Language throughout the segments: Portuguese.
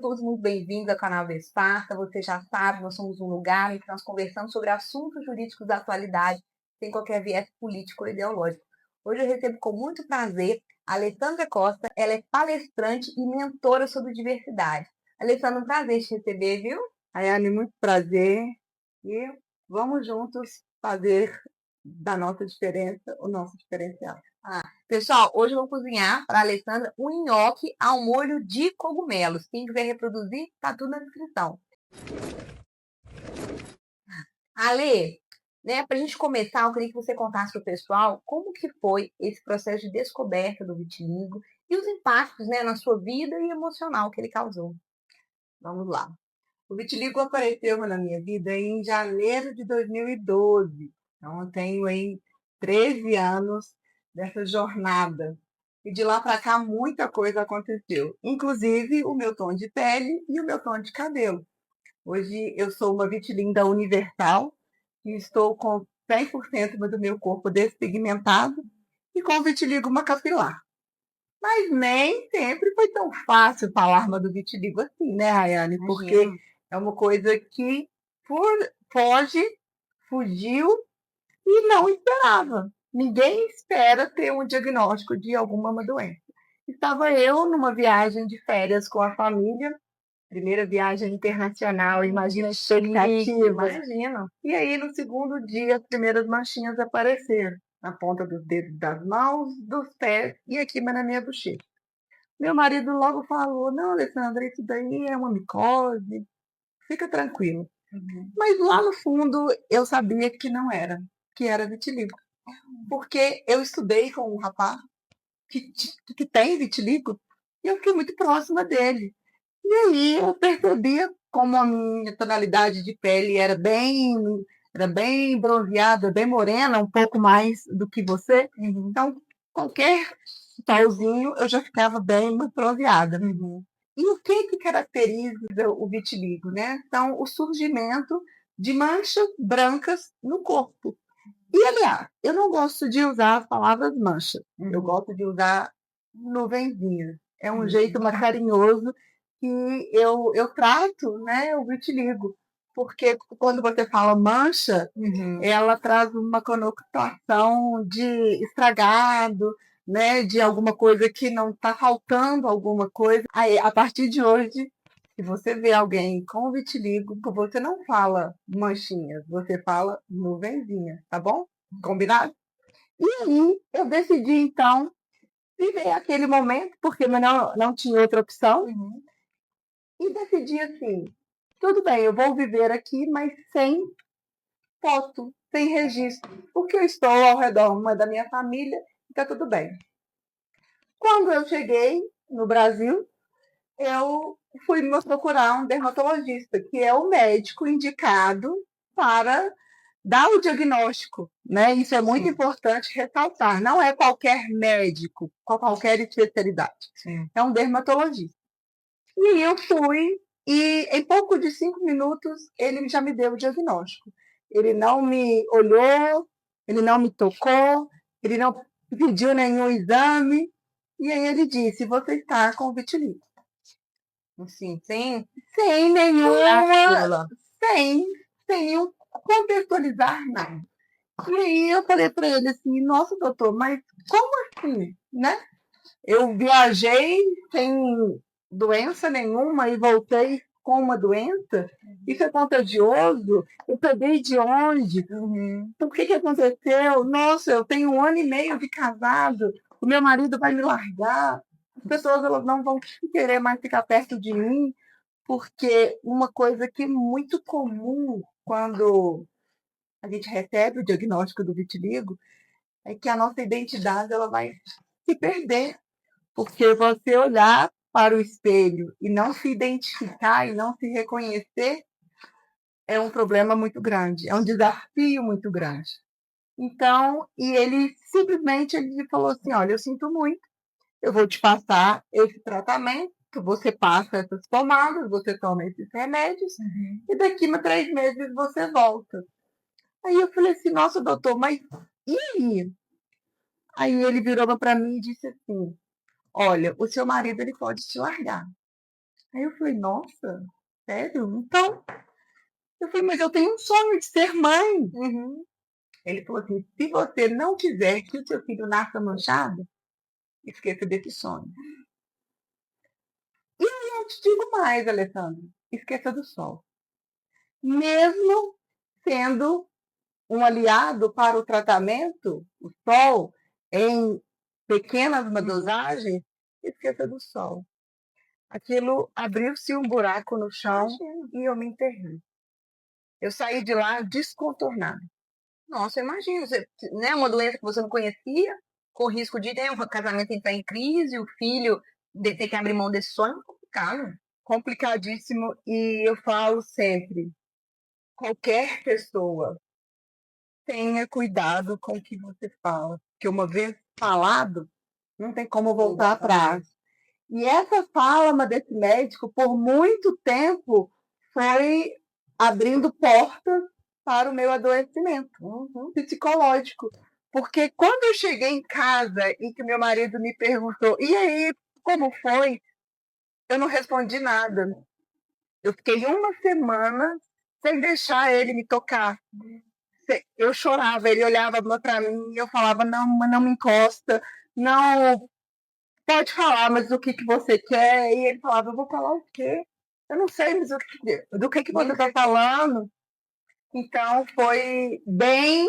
todos muito bem-vindos ao canal Vesparta. Você já sabe, nós somos um lugar em que nós conversamos sobre assuntos jurídicos da atualidade, sem qualquer viés político ou ideológico. Hoje eu recebo com muito prazer a Alessandra Costa. Ela é palestrante e mentora sobre diversidade. Alessandra, um prazer te receber, viu? Ayane, muito prazer. E vamos juntos fazer da nossa diferença o nosso diferencial. Pessoal, hoje eu vou cozinhar para a Alessandra um nhoque ao molho de cogumelos. Quem quiser reproduzir, tá tudo na descrição. Ale, né, para a gente começar, eu queria que você contasse para o pessoal como que foi esse processo de descoberta do vitiligo e os impactos, né, na sua vida e emocional que ele causou. Vamos lá. O vitiligo apareceu na minha vida em janeiro de 2012. Então, eu tenho aí 13 anos dessa jornada. E de lá para cá, muita coisa aconteceu. Inclusive, o meu tom de pele e o meu tom de cabelo. Hoje, eu sou uma vitilinda universal e estou com 100% do meu corpo despigmentado e com vitiligo macapilar. Mas nem sempre foi tão fácil falar do vitiligo assim, né, Rayane? Porque é uma coisa que foge, fugiu e não esperava. Ninguém espera ter um diagnóstico de alguma doença. Estava eu numa viagem de férias com a família, primeira viagem internacional, imagina a expectativa. Imagina. E aí, no segundo dia, as primeiras manchinhas apareceram na ponta dos dedos das mãos, dos pés e aqui na minha bochecha. Meu marido logo falou: Não, Alessandra, isso daí é uma micose, fica tranquilo. Mas lá no fundo eu sabia que não era, que era vitiligo. Porque eu estudei com um rapaz que tem vitiligo e eu fiquei muito próxima dele. E aí eu percebia como a minha tonalidade de pele era bem bronzeada, bem morena, um pouco mais do que você. Então, qualquer solzinho eu já ficava bem bronzeada. E o que caracteriza o vitiligo, né? Então, o surgimento de manchas brancas no corpo. E, aliás, eu não gosto de usar as palavras mancha. Eu gosto de usar nuvenzinhas. É um jeito mais carinhoso que eu trato, né, o vitiligo. Porque quando você fala mancha, ela traz uma conotação de estragado, né, de alguma coisa que não está faltando alguma coisa. Aí, a partir de hoje, se você vê alguém com vitiligo, você não fala manchinhas, você fala nuvenzinha, tá bom? Combinado? E aí, eu decidi, então, viver aquele momento, porque eu não tinha outra opção, e decidi assim, tudo bem, eu vou viver aqui, mas sem foto, sem registro, porque eu estou ao redor da minha família, está tudo bem. Quando eu cheguei no Brasil, eu fui me procurar um dermatologista, que é o médico indicado para dar o diagnóstico, né? Isso é muito importante ressaltar. Não é qualquer médico, com qualquer especialidade. É um dermatologista. E aí eu fui, e em pouco de 5 minutos, ele já me deu o diagnóstico. Ele não me olhou, ele não me tocou, ele não pediu nenhum exame. E aí ele disse, você está com vitiligo. Assim, sem Nenhuma, sem nenhum contextualizar nada. E aí eu falei para ele assim, nossa, doutor, mas como assim, né? Eu viajei sem doença nenhuma e voltei com uma doença? Isso é contagioso? Eu peguei de onde? Por que aconteceu? Nossa, eu tenho 1 ano e meio de casado, o meu marido vai me largar, as pessoas elas não vão querer mais ficar perto de mim, porque uma coisa que é muito comum quando a gente recebe o diagnóstico do vitiligo é que a nossa identidade ela vai se perder, porque você olhar para o espelho e não se identificar e não se reconhecer é um problema muito grande, é um desafio muito grande. Então, e ele simplesmente ele falou assim, olha, eu sinto muito, eu vou te passar esse tratamento, você passa essas pomadas, você toma esses remédios, e daqui a 3 meses você volta. Aí eu falei assim, nossa, doutor, mas e aí? Aí ele virou para mim e disse assim, olha, o seu marido ele pode te largar, Aí eu falei, nossa, sério? Então, eu falei, mas eu tenho um sonho de ser mãe. Uhum. Ele falou assim, se você não quiser que o seu filho nasça manchado, esqueça desse sonho. E eu te digo mais, Alessandro, esqueça do sol. Mesmo sendo um aliado para o tratamento, o sol, em pequenas dosagens, esqueça do sol. Aquilo abriu-se um buraco no chão e eu me enterrei. Eu saí de lá descontornada. Nossa, imagina, você, né, uma doença que você não conhecia, com risco de ter um casamento entrar em crise, o filho ter que abrir mão desse sonho, é complicado. Complicadíssimo e eu falo sempre, qualquer pessoa tenha cuidado com o que você fala, porque uma vez falado, não tem como voltar atrás. E essa fala desse médico, por muito tempo, foi abrindo portas para o meu adoecimento psicológico. Porque quando eu cheguei em casa e que meu marido me perguntou, e aí, como foi? Eu não respondi nada. Eu fiquei uma semana sem deixar ele me tocar. Eu chorava, ele olhava para mim e eu falava, não, não me encosta, não, pode falar, mas o que, que você quer? E ele falava, eu vou falar o quê? Eu não sei, mas do que você está falando? Então, foi bem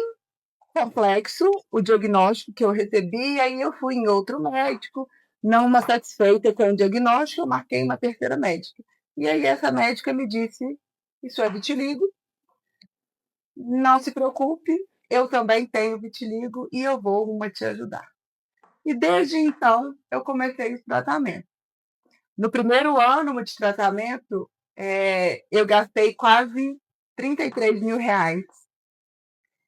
complexo o diagnóstico que eu recebi, aí eu fui em outro médico, não uma satisfeita com o diagnóstico, eu marquei uma terceira médica. E aí essa médica me disse, isso é vitiligo, não se preocupe, eu também tenho vitiligo e eu vou uma te ajudar. E desde então, eu comecei o tratamento. No primeiro ano de tratamento, eu gastei quase 33 mil reais.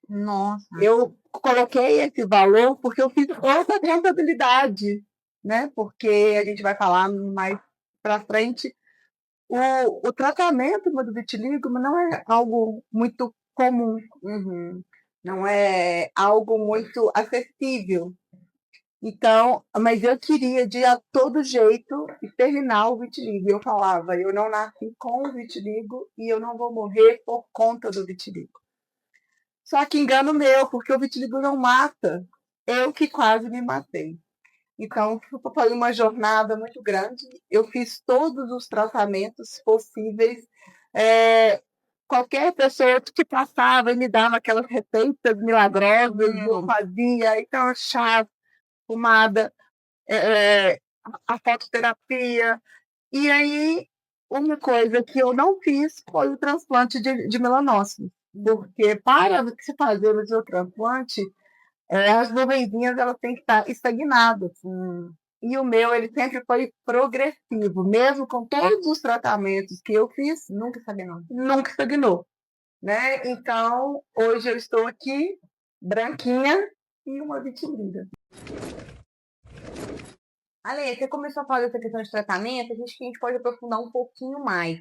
Nossa. Eu coloquei esse valor porque eu fiz outra contabilidade, né? Porque a gente vai falar mais para frente. O tratamento do vitiligo não é algo muito comum, não é algo muito acessível. Então, mas eu queria de a todo jeito terminar o vitiligo. Eu falava, eu não nasci com o vitiligo e eu não vou morrer por conta do vitiligo. Só que engano meu, porque o vitiligo não mata. Eu que quase me matei. Então, foi uma jornada muito grande. Eu fiz todos os tratamentos possíveis. Qualquer pessoa que passava e me dava aquelas receitas milagrosas, eu fazia. Então, chá, pomada, a fototerapia. E aí, uma coisa que eu não fiz foi o transplante de melanócitos. Porque para se fazer o seu transplante, as nuvenzinhas elas têm que estar estagnadas. E o meu, ele sempre foi progressivo. Mesmo com todos os tratamentos que eu fiz, Nunca estagnou. Nunca estagnou. Né? Então, hoje eu estou aqui, branquinha e uma vitiligo. Ale, você começou a falar dessa questão de tratamento, acho que a gente pode aprofundar um pouquinho mais.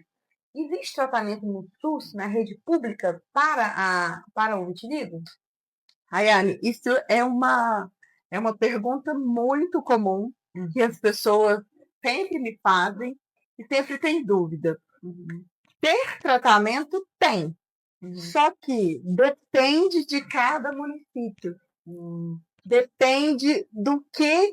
Existe tratamento no SUS, na rede pública, para o vitiligo? Rayane, isso é uma pergunta muito comum que as pessoas sempre me fazem e sempre têm dúvida. Ter tratamento tem, só que depende de cada município. Depende do que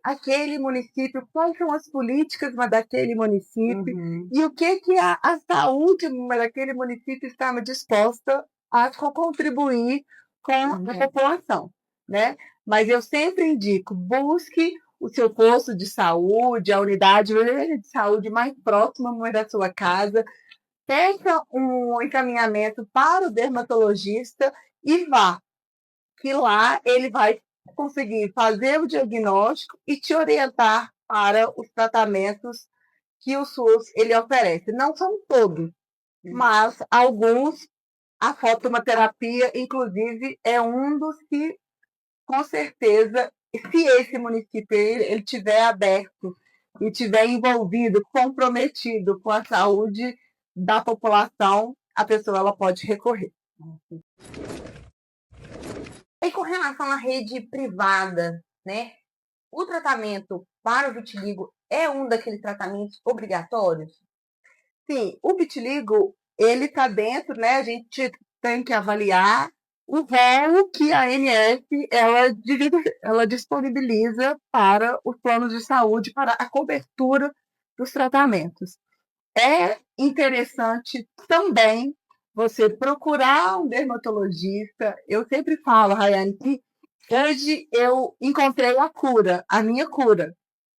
aquele município, quais são as políticas daquele município e o que a saúde daquele município está disposta a contribuir com a população, né? Mas eu sempre indico, busque o seu posto de saúde, a unidade de saúde mais próxima da sua casa, peça um encaminhamento para o dermatologista e vá, que lá ele vai conseguir fazer o diagnóstico e te orientar para os tratamentos que o SUS ele oferece. Não são todos, mas alguns, a fototerapia, inclusive, é um dos que, com certeza, se esse município ele tiver aberto e tiver envolvido, comprometido com a saúde da população, a pessoa ela pode recorrer. E com relação à rede privada, né? o tratamento para o vitiligo é um daqueles tratamentos obrigatórios? Sim, o vitiligo, ele está dentro, né? A gente tem que avaliar o rol que a ANS ela disponibiliza para os planos de saúde, para a cobertura dos tratamentos. É interessante também você procurar um dermatologista. Eu sempre falo, Rayane, que hoje eu encontrei a minha cura,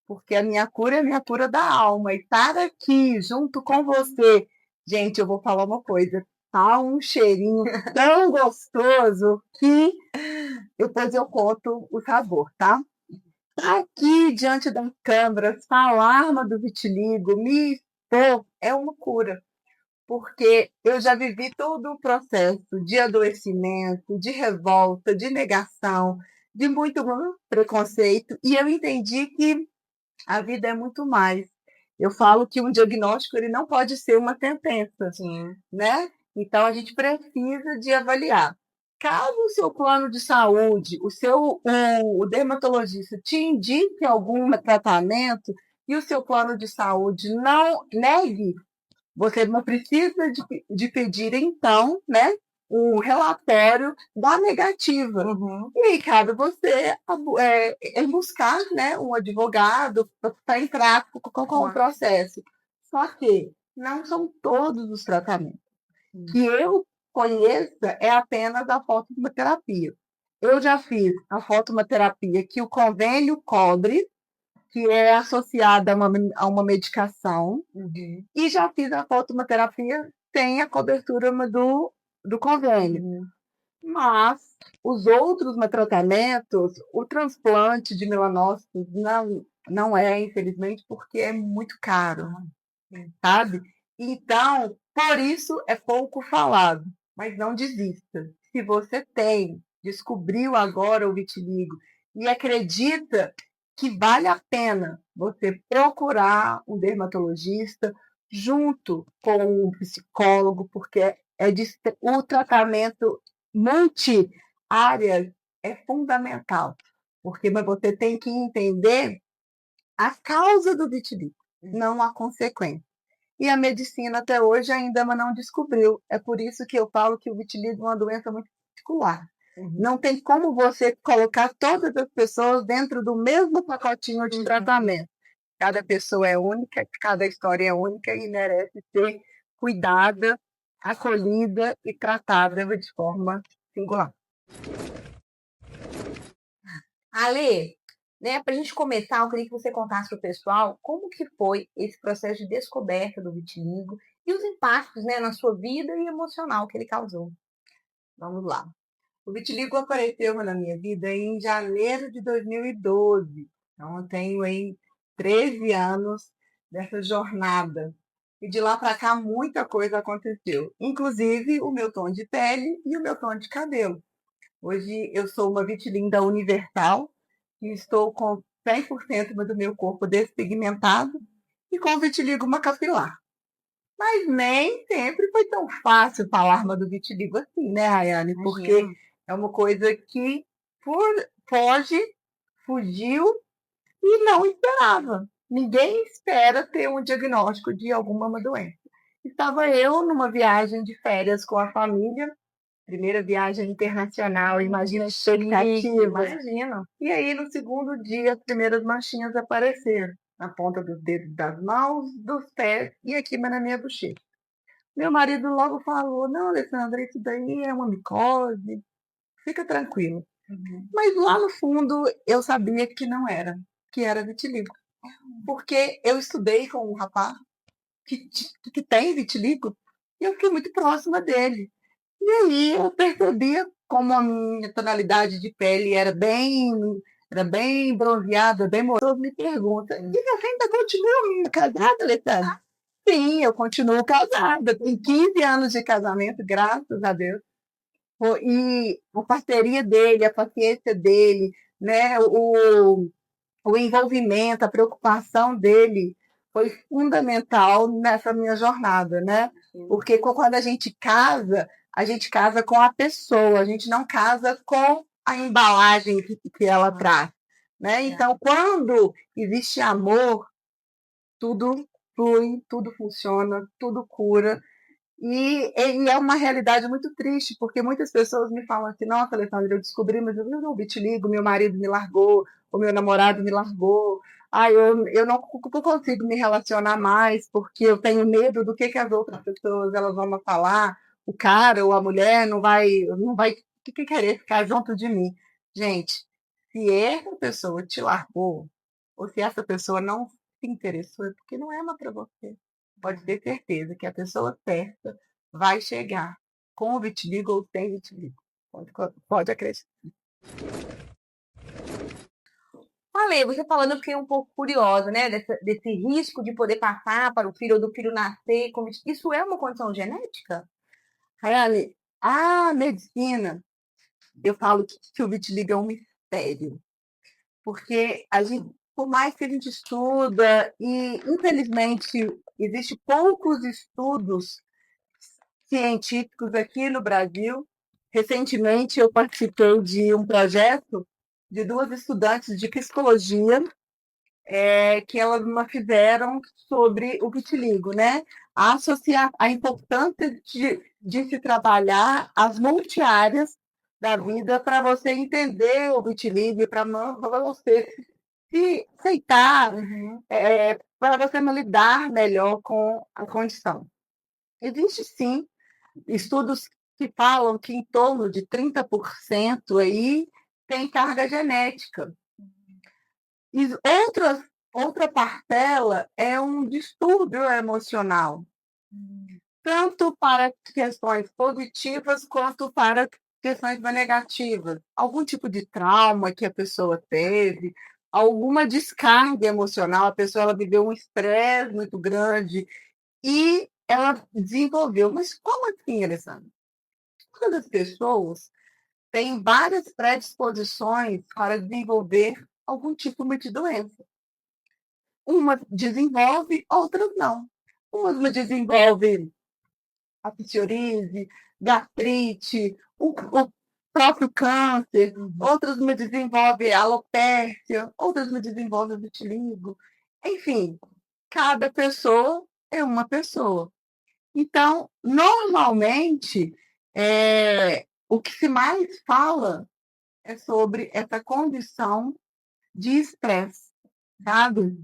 porque a minha cura é a minha cura da alma. E estar aqui junto com você, gente, eu vou falar uma coisa, tá um cheirinho tão gostoso que depois eu conto o sabor, tá? Aqui diante das câmeras, falar do vitiligo, me expor é uma cura, porque eu já vivi todo o processo de adoecimento, de revolta, de negação, de muito preconceito, e eu entendi que a vida é muito mais. Eu falo que um diagnóstico ele não pode ser uma sentença, Sim. né? Então a gente precisa de avaliar. Caso o seu plano de saúde, o dermatologista te indique algum tratamento e o seu plano de saúde não negue, você não precisa de pedir, então, né, um relatório da negativa. Uhum. E aí cabe você buscar, né, um advogado para entrar com o processo. Só que não são todos os tratamentos. Que eu conheça é apenas a fototerapia. Eu já fiz a fototerapia que o convênio cobre, que é associada a uma medicação, Uhum. e já fiz a fototerapia sem a cobertura do convênio. Uhum. Mas os outros tratamentos, o transplante de melanócitos não é, infelizmente, porque é muito caro, sabe? Então, por isso é pouco falado, mas não desista. Se você descobriu agora o vitiligo e acredita que vale a pena você procurar um dermatologista junto com um psicólogo, porque o tratamento multi-áreas é fundamental, porque você tem que entender a causa do vitiligo, não a consequência. E a medicina até hoje ainda não descobriu. É por isso que eu falo que o vitiligo é uma doença muito particular. Não tem como você colocar todas as pessoas dentro do mesmo pacotinho de tratamento. Cada pessoa é única, cada história é única e merece ser cuidada, acolhida e tratada de forma singular. Ale, né, para a gente começar, eu queria que você contasse para o pessoal como que foi esse processo de descoberta do vitiligo e os impactos, né, na sua vida e emocional que ele causou. Vamos lá. O vitiligo apareceu na minha vida em janeiro de 2012. Então, eu tenho aí 13 anos dessa jornada. E de lá para cá, muita coisa aconteceu, inclusive o meu tom de pele e o meu tom de cabelo. Hoje eu sou uma vitilinda universal e estou com 100% do meu corpo despigmentado e com vitiligo macapilar. Mas nem sempre foi tão fácil falar do vitiligo assim, né, Rayane? Porque Imagino. é uma coisa que foge, fugiu e não esperava. Ninguém espera ter um diagnóstico de alguma doença. Estava eu numa viagem de férias com a família, primeira viagem internacional, imagina a expectativa. Imagino. E aí, no segundo dia, as primeiras manchinhas apareceram na ponta dos dedos das mãos, dos pés e aqui na minha bochecha. Meu marido logo falou: Não, Alessandra, isso daí é uma micose, fica tranquilo. Mas lá no fundo eu sabia que não era, que era vitiligo. Porque eu estudei com um rapaz que tem vitiligo e eu fiquei muito próxima dele. E aí eu percebia como a minha tonalidade de pele era bem bronzeada, bem morosa. Me pergunta: E você ainda continua casada, Alessandra? Sim, eu continuo casada. Tenho 15 anos de casamento, graças a Deus. E a parceria dele, a paciência dele, né, o envolvimento, a preocupação dele foi fundamental nessa minha jornada, né? Porque quando a gente casa com a pessoa, a gente não casa com a embalagem que ela traz. né? Então, quando existe amor, tudo flui, tudo funciona, tudo cura. E é uma realidade muito triste, porque muitas pessoas me falam assim: nossa, Alessandra, eu descobri, mas eu não vitiligo, meu marido me largou, o meu namorado me largou. Eu não consigo me relacionar mais, porque eu tenho medo do que as outras pessoas elas vão me falar. O cara ou a mulher não vai querer ficar junto de mim. Gente, se essa pessoa te largou, ou se essa pessoa não se interessou, é porque não é uma para você. Pode ter certeza que a pessoa certa vai chegar com o vitiligo ou sem vitiligo. Pode acreditar. Falei, você falando, eu fiquei um pouco curiosa, né? Desse risco de poder passar para o filho ou do filho nascer com vitiligo. Isso é uma condição genética? Rayane, a medicina, eu falo que o vitiligo é um mistério, porque a gente, por mais que a gente estuda, e infelizmente existe poucos estudos científicos aqui no Brasil. Recentemente eu participei de um projeto de duas estudantes de psicologia que elas me fizeram sobre o vitiligo, né? Associar a importância de se trabalhar as multiáreas da vida para você entender o vitiligo e para você se aceitar, para você lidar melhor com a condição. Existe sim estudos que falam que em torno de 30% aí tem carga genética. E outra parcela é um distúrbio emocional, tanto para questões positivas quanto para questões negativas. Algum tipo de trauma que a pessoa teve, alguma descarga emocional, a pessoa ela viveu um estresse muito grande e ela desenvolveu. Mas como assim, Alessandra? Todas as pessoas têm várias predisposições para desenvolver algum tipo de doença. Umas desenvolve, outras não. Umas desenvolve a psoríase, gastrite, o próprio câncer, outras me desenvolve alopécia, outras me desenvolve vitiligo. Enfim, cada pessoa é uma pessoa. Então, normalmente, o que se mais fala é sobre essa condição de estresse, sabe?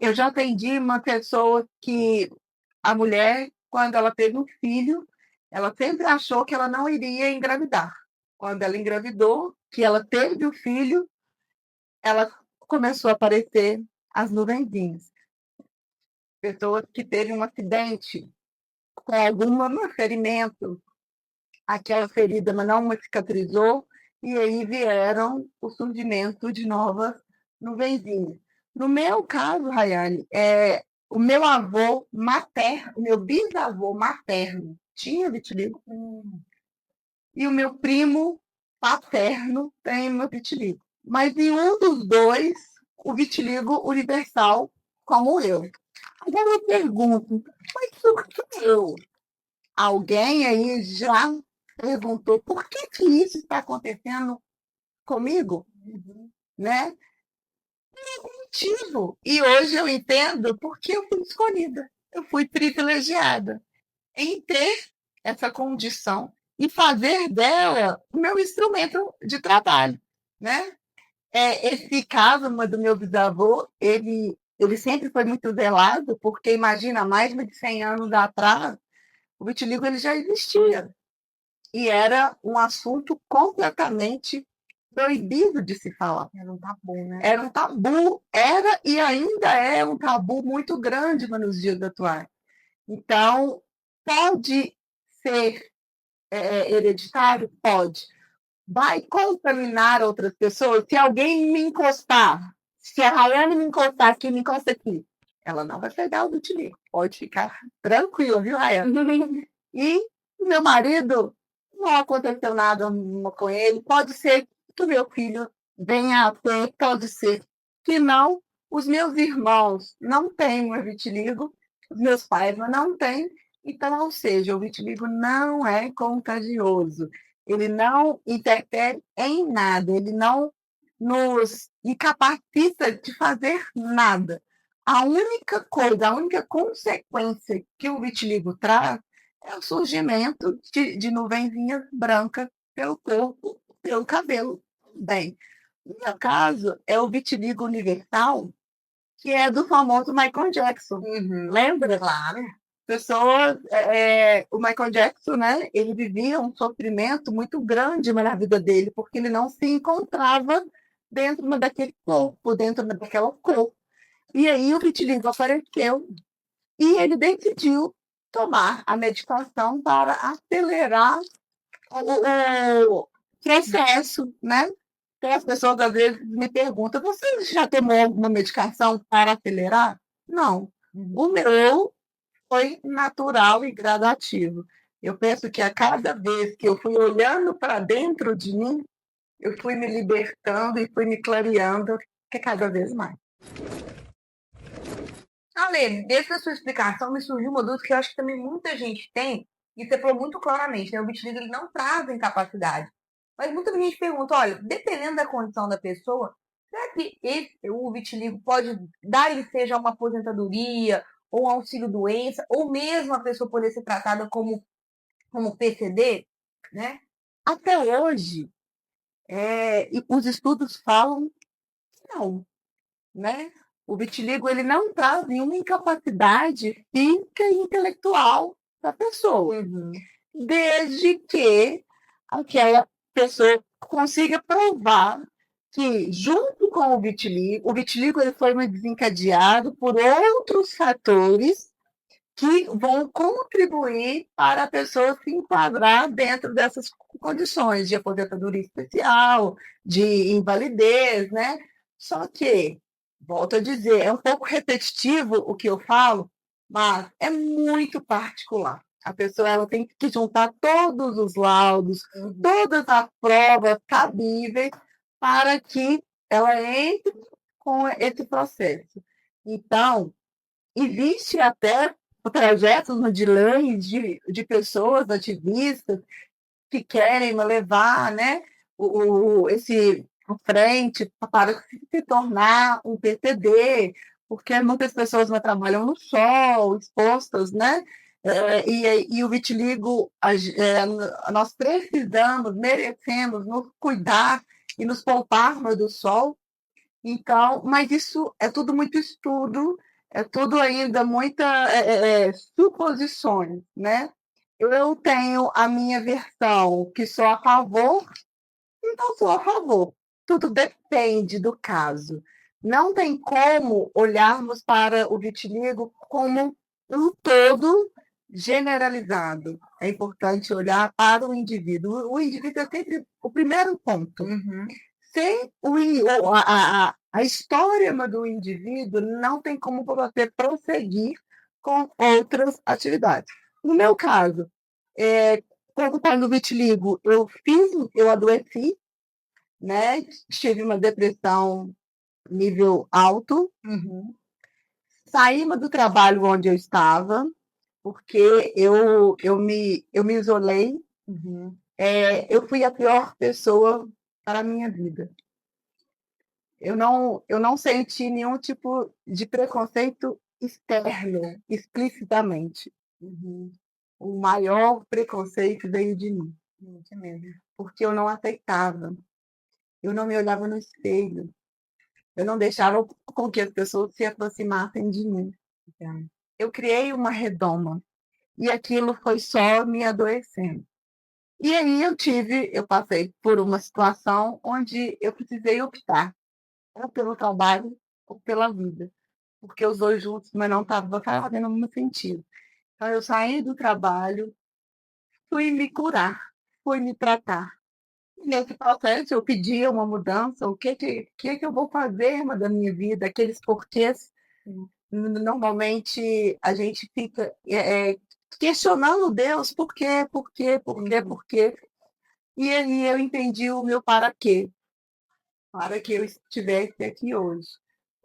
Eu já atendi uma pessoa que a mulher, quando ela teve um filho, ela sempre achou que ela não iria engravidar. Quando ela engravidou, que ela teve o filho, ela começou a aparecer as nuvenzinhas. Pessoa que teve um acidente com algum ferimento, aquela ferida mas não cicatrizou, e aí vieram o surgimento de novas nuvenzinhas. No meu caso, Rayane, o meu avô materno, o meu bisavô materno tinha vitiligo, e o meu primo paterno tem meu vitiligo. Mas em um dos dois, o vitiligo universal, como eu. Agora eu pergunto, mas por que eu? Alguém aí já perguntou por que isso está acontecendo comigo, né? Motivo. E hoje eu entendo porque eu fui escolhida, eu fui privilegiada em ter essa condição e fazer dela o meu instrumento de trabalho, né? Esse caso do meu bisavô, ele sempre foi muito velado, porque imagina, mais de 100 anos atrás, o vitiligo ele já existia. E era um assunto completamente proibido de se falar. Era um tabu, né? Era um tabu, era e ainda é um tabu muito grande nos dias atuais. Então, pode ser hereditário? Pode. Vai contaminar outras pessoas? Se alguém me encostar, se a Rayane me encostar aqui, me encosta aqui, ela não vai pegar o vitiligo. Pode ficar tranquilo, viu, Rayane? E meu marido, não aconteceu nada com ele. Pode ser que o meu filho venha a ter, pode ser que não. Os meus irmãos não têm o vitiligo, os meus pais não têm. Então, ou seja, o vitiligo não é contagioso. Ele não interfere em nada, ele não nos incapacita de fazer nada. A única coisa, a única consequência que o vitiligo traz é o surgimento de nuvenzinhas brancas pelo corpo, pelo cabelo. Bem, no meu caso, é o vitiligo universal, que é do famoso Michael Jackson. Lembra? Claro. Pessoas, o Michael Jackson, né? Ele vivia um sofrimento muito grande na vida dele, porque ele não se encontrava dentro daquele corpo, dentro daquela cor. E aí o vitiligo apareceu e ele decidiu tomar a medicação para acelerar o processo, né? Então, as pessoas às vezes me perguntam: você já tomou alguma medicação para acelerar? Não. O meu foi natural e gradativo. Eu penso que a cada vez que eu fui olhando para dentro de mim, eu fui me libertando e fui me clareando cada vez mais. Ale, desde a sua explicação me surgiu uma dúvida que eu acho que também muita gente tem, e você falou muito claramente, né? O vitiligo ele não traz incapacidade. Mas muita gente pergunta, olha, dependendo da condição da pessoa, será que o vitiligo pode dar-lhe seja uma aposentadoria, ou um auxílio-doença, ou mesmo a pessoa poder ser tratada como PCD, né? Até hoje, os estudos falam que não, né? O vitiligo ele não traz nenhuma incapacidade física e intelectual para a pessoa, desde que aquela pessoa consiga provar que, junto com o vitiligo ele foi desencadeado por outros fatores que vão contribuir para a pessoa se enquadrar dentro dessas condições de aposentadoria especial, de invalidez, né? Só que, volto a dizer, é um pouco repetitivo o que eu falo, mas é muito particular. A pessoa ela tem que juntar todos os laudos, todas as provas cabíveis para que ela entre com esse processo. Então, existe até projetos de lei de pessoas ativistas que querem levar, né, esse à frente para se tornar um PCD, porque muitas pessoas não trabalham no sol, expostas, né? E o vitiligo, nós precisamos, merecemos nos cuidar e nos pouparmos do sol. Então, mas isso é tudo muito estudo, é tudo ainda muita suposições, né? Eu tenho a minha versão que sou a favor e não sou a favor. Tudo depende do caso. Não tem como olharmos para o vitiligo como um todo generalizado. É importante olhar para o indivíduo. O indivíduo é sempre o primeiro ponto. Sem a história do indivíduo não tem como você prosseguir com outras atividades. No meu caso, quando estava no vitiligo, eu adoeci, né? Tive uma depressão nível alto, saí do trabalho onde eu estava, porque eu me isolei, eu fui a pior pessoa para a minha vida. Eu não senti nenhum tipo de preconceito externo, explicitamente. O maior preconceito veio de mim, porque eu não aceitava. Eu não me olhava no espelho. Eu não deixava com que as pessoas se aproximassem de mim. Eu criei uma redoma e aquilo foi só me adoecendo. E aí eu passei por uma situação onde eu precisei optar ou pelo trabalho ou pela vida, porque os dois juntos, mas não estava fazendo muito sentido. Então eu saí do trabalho, fui me curar, fui me tratar. E nesse processo eu pedia uma mudança, o que eu vou fazer da minha vida, aqueles porquês. Normalmente a gente fica questionando Deus, por quê, por quê, por quê, por quê. E aí eu entendi o meu para quê, para que eu estivesse aqui hoje,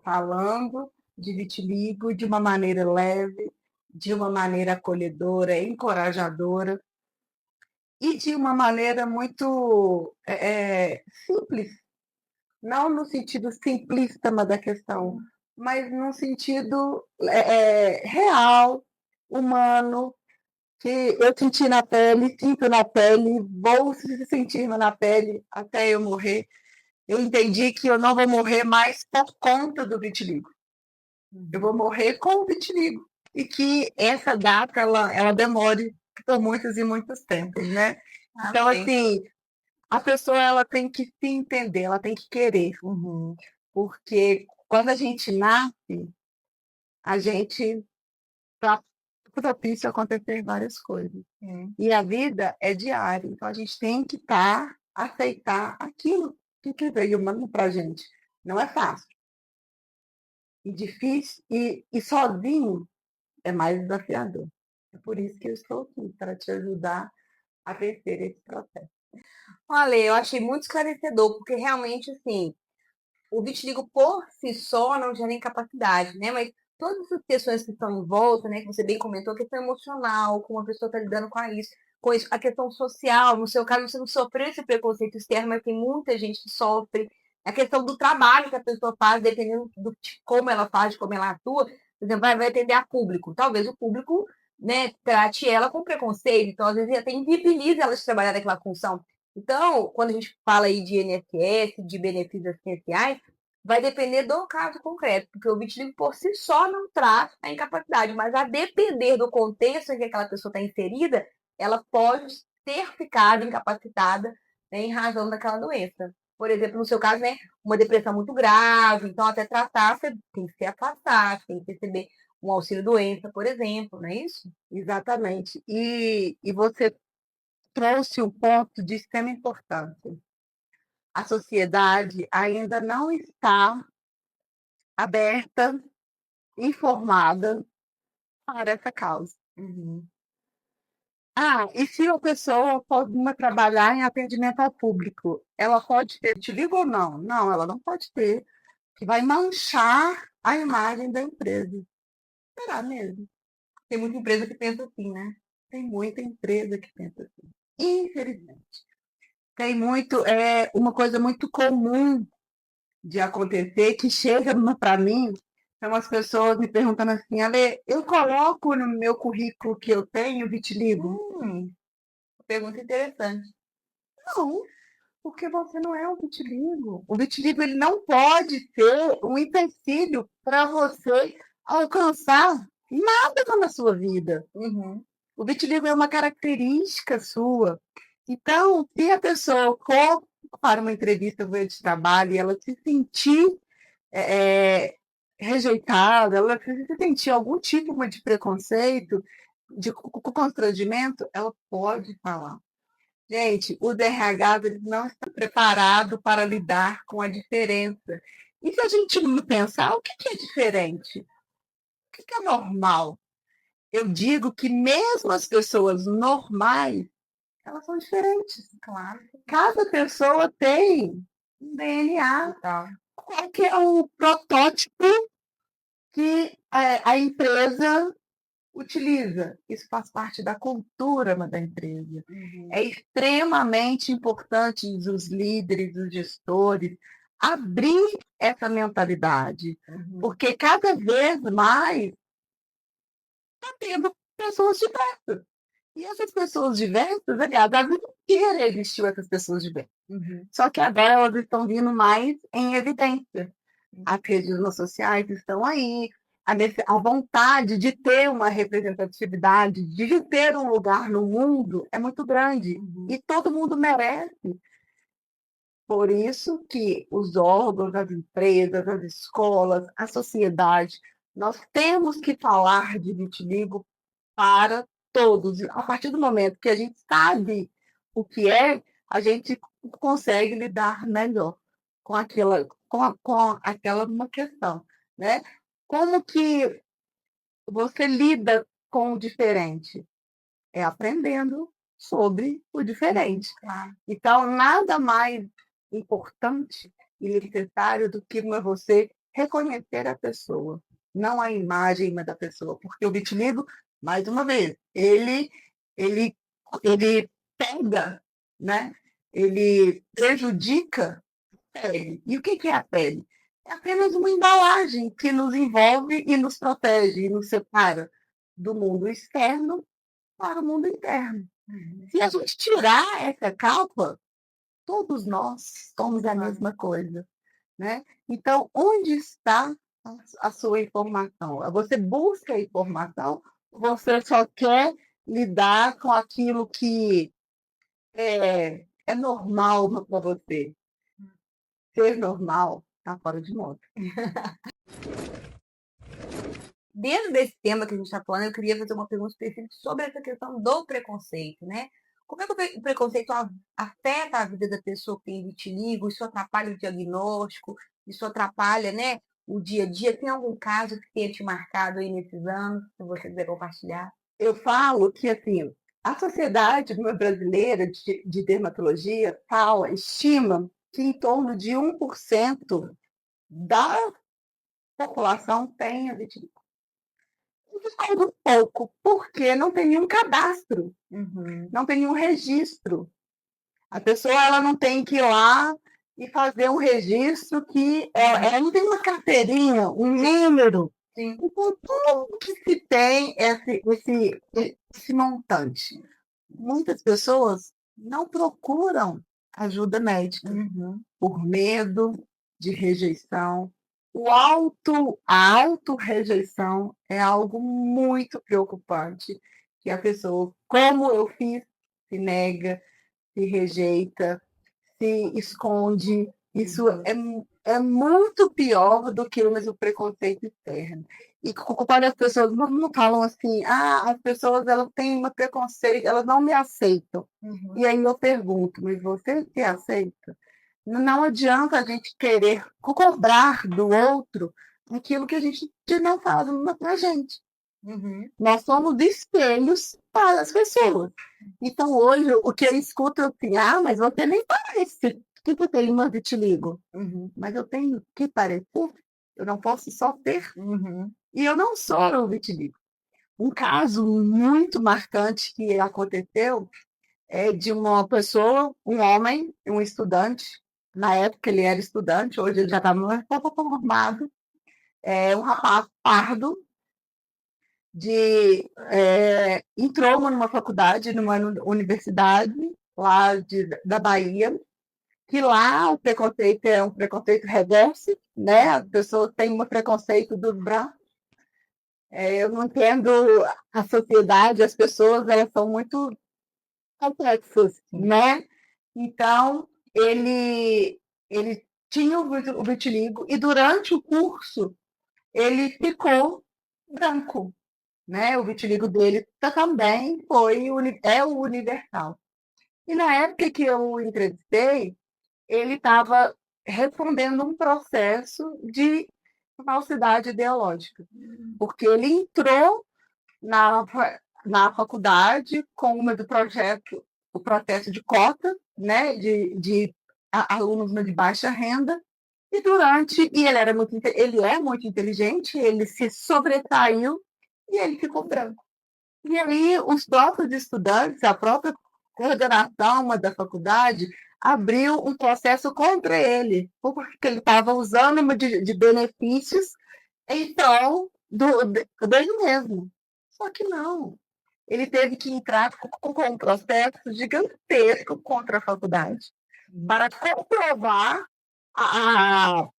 falando de vitiligo de uma maneira leve, de uma maneira acolhedora, encorajadora e de uma maneira muito simples, não no sentido simplista da questão, mas no sentido real, humano, que eu senti na pele, sinto na pele, vou sentir na pele até eu morrer. Eu entendi que eu não vou morrer mais por conta do vitiligo. Eu vou morrer com o vitiligo. E que essa data, ela demore por muitos e muitos tempos, né? Então, Amém. assim, a pessoa ela tem que se entender, ela tem que querer. Porque quando a gente nasce, a gente está propício a acontecer várias coisas. E a vida é diária, então a gente tem que aceitar aquilo que veio para a gente. Não é fácil e difícil, e sozinho é mais desafiador. É por isso que eu estou aqui, para te ajudar a vencer esse processo. Olha, eu achei muito esclarecedor, porque realmente, assim, o vitiligo por si só não gera incapacidade, né? Mas todas essas questões que estão em volta, né? Que você bem comentou, a questão emocional, como a pessoa está lidando com isso, a questão social, no seu caso você não sofreu esse preconceito externo, mas tem muita gente que sofre. A questão do trabalho que a pessoa faz, dependendo de como ela faz, de como ela atua, por exemplo, vai atender a público. Talvez o público, né, trate ela com preconceito, então às vezes até invibiliza ela de trabalhar naquela função. Então, quando a gente fala aí de INSS, de benefícios assistenciais, vai depender do caso concreto, porque o vitiligo por si só não traz a incapacidade, mas a depender do contexto em que aquela pessoa está inserida, ela pode ter ficado incapacitada, né, em razão daquela doença. Por exemplo, no seu caso, né, uma depressão muito grave, então até tratar, você tem que se afastar, tem que receber um auxílio-doença, por exemplo, não é isso? Exatamente. E você trouxe um ponto de extrema importância. A sociedade ainda não está aberta, informada para essa causa. E se a pessoa pode trabalhar em atendimento ao público, ela pode ter vitiligo ou não? Não, ela não pode ter, que vai manchar a imagem da empresa. Será mesmo? Tem muita empresa que pensa assim, né? Tem muita empresa que pensa assim. Infelizmente. Tem muito, uma coisa muito comum de acontecer, que chega para mim, são as pessoas me perguntando assim, Ale, eu coloco no meu currículo que eu tenho vitiligo? Pergunta interessante. Não, porque você não é um vitiligo. O vitiligo ele não pode ser um empecilho para você alcançar nada na sua vida. O vitiligo é uma característica sua. Então, se a pessoa for para uma entrevista de trabalho e ela se sentir rejeitada, ela se sentir algum tipo de preconceito, de constrangimento, ela pode falar. Gente, o DRH ele não está preparado para lidar com a diferença. E se a gente não pensar, o que é diferente? O que é normal? Eu digo que mesmo as pessoas normais, elas são diferentes. Claro. Cada pessoa tem um DNA. Tá. Qual que é o protótipo que a empresa utiliza? Isso faz parte da cultura da empresa. É extremamente importante os líderes, os gestores, abrir essa mentalidade, porque cada vez mais está tendo pessoas diversas. E essas pessoas diversas, aliás, a vida inteira existiu essas pessoas diversas. Só que agora elas estão vindo mais em evidência. As redes sociais estão aí, a vontade de ter uma representatividade, de ter um lugar no mundo é muito grande. E todo mundo merece. Por isso que os órgãos, as empresas, as escolas, a sociedade, nós temos que falar de vitiligo para todos. A partir do momento que a gente sabe o que é, a gente consegue lidar melhor com aquela uma questão, né? Como que você lida com o diferente? É aprendendo sobre o diferente. Então, nada mais importante e necessário do que você reconhecer a pessoa, não a imagem da pessoa, porque o vitiligo, mais uma vez, ele, ele pega, né? Ele prejudica pele. E o que é a pele? É apenas uma embalagem que nos envolve e nos protege e nos separa do mundo externo para o mundo interno. Se a gente tirar essa capa, todos nós somos a mesma coisa, né? Então, onde está a sua informação? Você busca a informação, você só quer lidar com aquilo que é normal para você. Ser normal está fora de moda. Dentro desse tema que a gente está falando, eu queria fazer uma pergunta específica sobre essa questão do preconceito, né? Como é que o preconceito afeta a vida da pessoa que tem vitiligo? Isso atrapalha o diagnóstico? Isso atrapalha, né, o dia a dia? Tem algum caso que tenha te marcado aí nesses anos, que você quiser compartilhar? Eu falo que, assim, a Sociedade Brasileira de Dermatologia estima que em torno de 1% da população tenha vitiligo. Isso é pouco, porque não tem nenhum cadastro, não tem nenhum registro. A pessoa ela não tem que ir lá e fazer um registro que ela não tem uma carteirinha, um número. Sim. Então, tudo que se tem esse montante. Muitas pessoas não procuram ajuda médica por medo de rejeição. A auto-rejeição é algo muito preocupante, que a pessoa, como eu fiz, se nega, se rejeita, se esconde. Isso é muito pior do que o preconceito externo. E quando as pessoas não falam assim, as pessoas elas têm um preconceito, elas não me aceitam. E aí eu pergunto, mas você se aceita? Não adianta a gente querer cobrar do outro aquilo que a gente não faz para a gente. Nós somos espelhos para as pessoas. Então, hoje, o que eu escuto é assim, mas você nem parece que você tem uma vitiligo. Mas eu tenho que parecer, eu não posso só ter. E eu não sou o vitiligo. Um caso muito marcante que aconteceu é de uma pessoa, um homem, um estudante. Na época ele era estudante, hoje ele já está formado. É um rapaz pardo, entrou numa faculdade, numa universidade lá da Bahia, que lá o preconceito é um preconceito reverso, né? As pessoas têm um preconceito dos brancos. Eu não entendo a sociedade, as pessoas, elas são muito complexas, né? Então, ele tinha o vitiligo e durante o curso ele ficou branco, né? O vitiligo dele também é o universal. E na época que eu o entrevistei, ele estava respondendo um processo de falsidade ideológica, porque ele entrou na, na faculdade com uma do projeto, o processo de cota, né, de alunos de baixa renda, e ele é muito inteligente, ele se sobressaiu e ele ficou branco. E aí os próprios estudantes, a própria coordenação da faculdade, abriu um processo contra ele, porque ele estava usando de benefícios em prol dele mesmo. Só que não. Ele teve que entrar com um processo gigantesco contra a faculdade para comprovar a,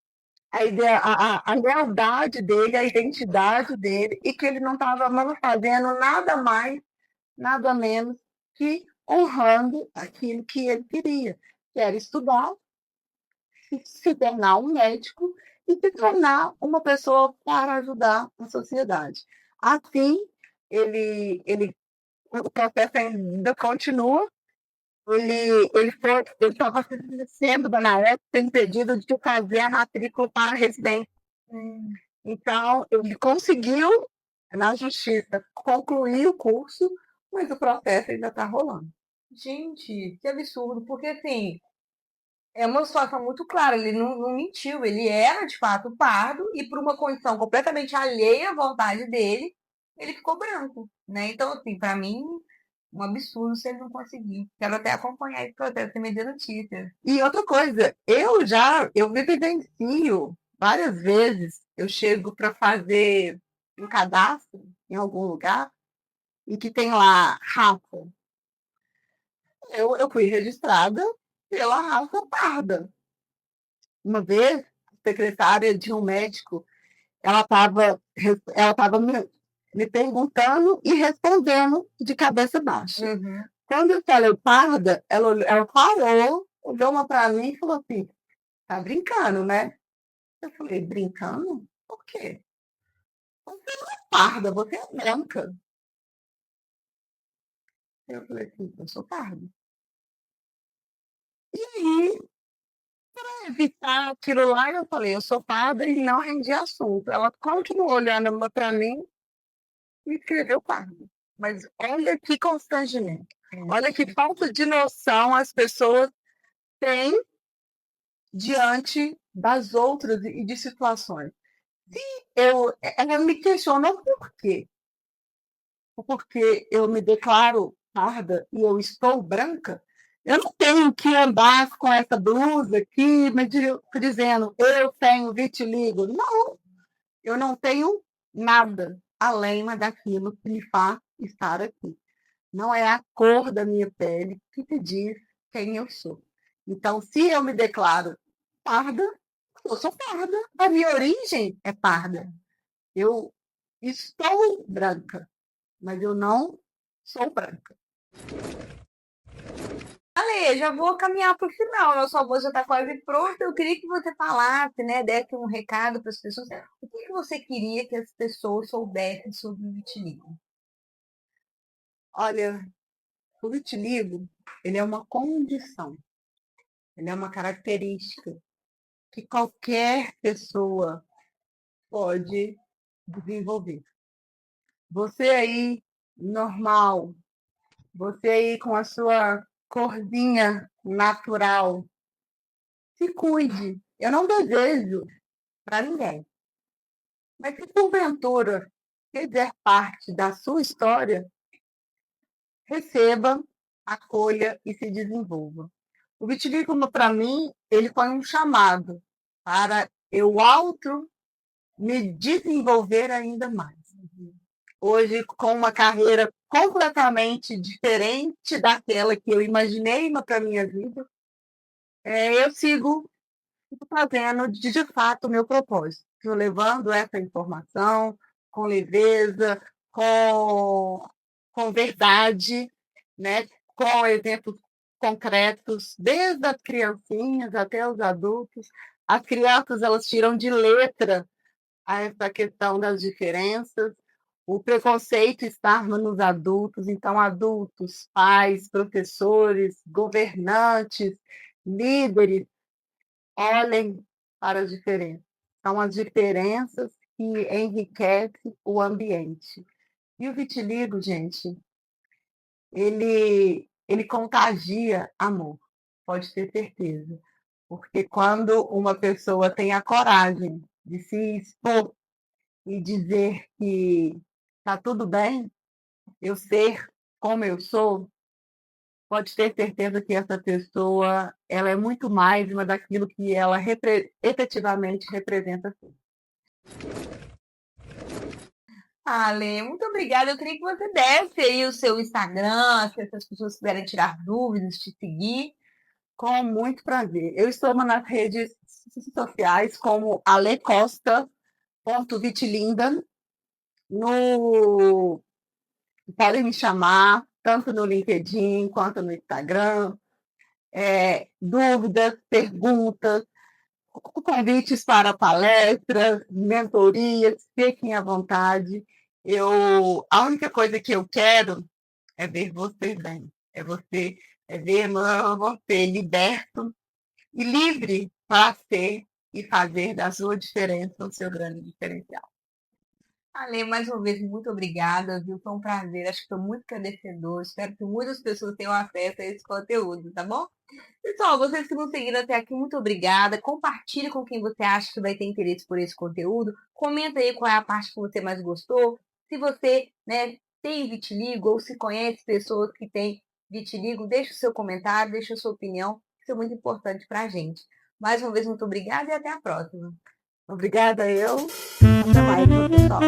a lealdade dele, a identidade dele, e que ele não estava fazendo nada mais, nada menos que honrando aquilo que ele queria, que era estudar, se tornar um médico e se tornar uma pessoa para ajudar a sociedade. Assim, o processo ainda continua. Ele estava sendo, na época, impedido de fazer a matrícula para residência. Então, ele conseguiu, na justiça, concluir o curso, mas o processo ainda está rolando. Gente, que absurdo, porque assim, é uma situação muito clara, ele não mentiu, ele era de fato pardo e por uma condição completamente alheia à vontade dele, ele ficou branco, né? Então, assim, para mim, um absurdo se ele não conseguir. Quero até acompanhar esse processo, você me dê notícias. E outra coisa, eu vivencio várias vezes, eu chego para fazer um cadastro em algum lugar e que tem lá raça. Eu fui registrada pela raça parda. Uma vez, secretária de um médico, ela estava me perguntando e respondendo de cabeça baixa. Uhum. Quando eu falei parda, ela parou, olhou uma para mim e falou assim: tá brincando, né? Eu falei: brincando? Por quê? Você não é parda, você é branca. Eu falei assim: eu sou parda. E aí, para evitar aquilo lá, eu falei: eu sou parda e não rendi assunto. Ela continuou olhando para mim e escreveu parda. Mas olha que constrangimento. Olha que falta de noção as pessoas têm diante das outras e de situações. Se ela me questionou por quê? Porque eu me declaro parda e eu estou branca, eu não tenho que andar com essa blusa aqui dizendo eu tenho vitiligo. Não, eu não tenho nada além daquilo que me faz estar aqui. Não é a cor da minha pele que te diz quem eu sou. Então, se eu me declaro parda, eu sou parda. A minha origem é parda. Eu estou branca, mas eu não sou branca. Ale, já vou caminhar para o final. Nosso almoço já está quase pronto. Eu queria que você falasse, né, desse um recado para as pessoas. O que você queria que as pessoas soubessem sobre o vitiligo? Olha, o vitiligo, ele é uma condição, ele é uma característica que qualquer pessoa pode desenvolver. Você aí, normal, você aí com a sua corzinha natural, se cuide. Eu não desejo para ninguém. Mas se porventura fizer parte da sua história, receba, acolha e se desenvolva. O vitiligo, para mim, ele foi um chamado para eu me desenvolver ainda mais. Hoje, com uma carreira completamente diferente daquela que eu imaginei para a minha vida, eu sigo fazendo de fato o meu propósito, levando essa informação com leveza, com, com verdade, né? Com exemplos concretos, desde as criancinhas até os adultos. As crianças elas tiram de letra essa questão das diferenças. O preconceito está nos adultos, então adultos, pais, professores, governantes, líderes, olhem para as diferenças. São as diferenças que enriquecem o ambiente. E o vitiligo, gente, ele contagia amor, pode ter certeza. Porque quando uma pessoa tem a coragem de se expor e dizer que está tudo bem, eu ser como eu sou, pode ter certeza que essa pessoa ela é muito mais uma daquilo que ela efetivamente representa. Ale, muito obrigada. Eu queria que você desse aí o seu Instagram, se essas pessoas quiserem tirar dúvidas, te seguir. Com muito prazer. Eu estou nas redes sociais como alecosta.vitilinda. No... Podem me chamar, tanto no LinkedIn quanto no Instagram. Dúvidas, perguntas, convites para palestras, mentorias, fiquem à vontade. A única coisa que eu quero é ver você bem, é ver você liberto e livre para ser e fazer da sua diferença o seu grande diferencial. Ale, mais uma vez, muito obrigada, viu? Foi um prazer, acho que foi muito esclarecedor. Espero que muitas pessoas tenham acesso a esse conteúdo, tá bom? Pessoal, vocês que nos seguiram até aqui, muito obrigada. Compartilhe com quem você acha que vai ter interesse por esse conteúdo. Comenta aí qual é a parte que você mais gostou. Se você, né, tem vitiligo ou se conhece pessoas que têm vitiligo, deixe o seu comentário, deixe a sua opinião, isso é muito importante para a gente. Mais uma vez, muito obrigada e até a próxima. Obrigada eu. Até mais, pessoal.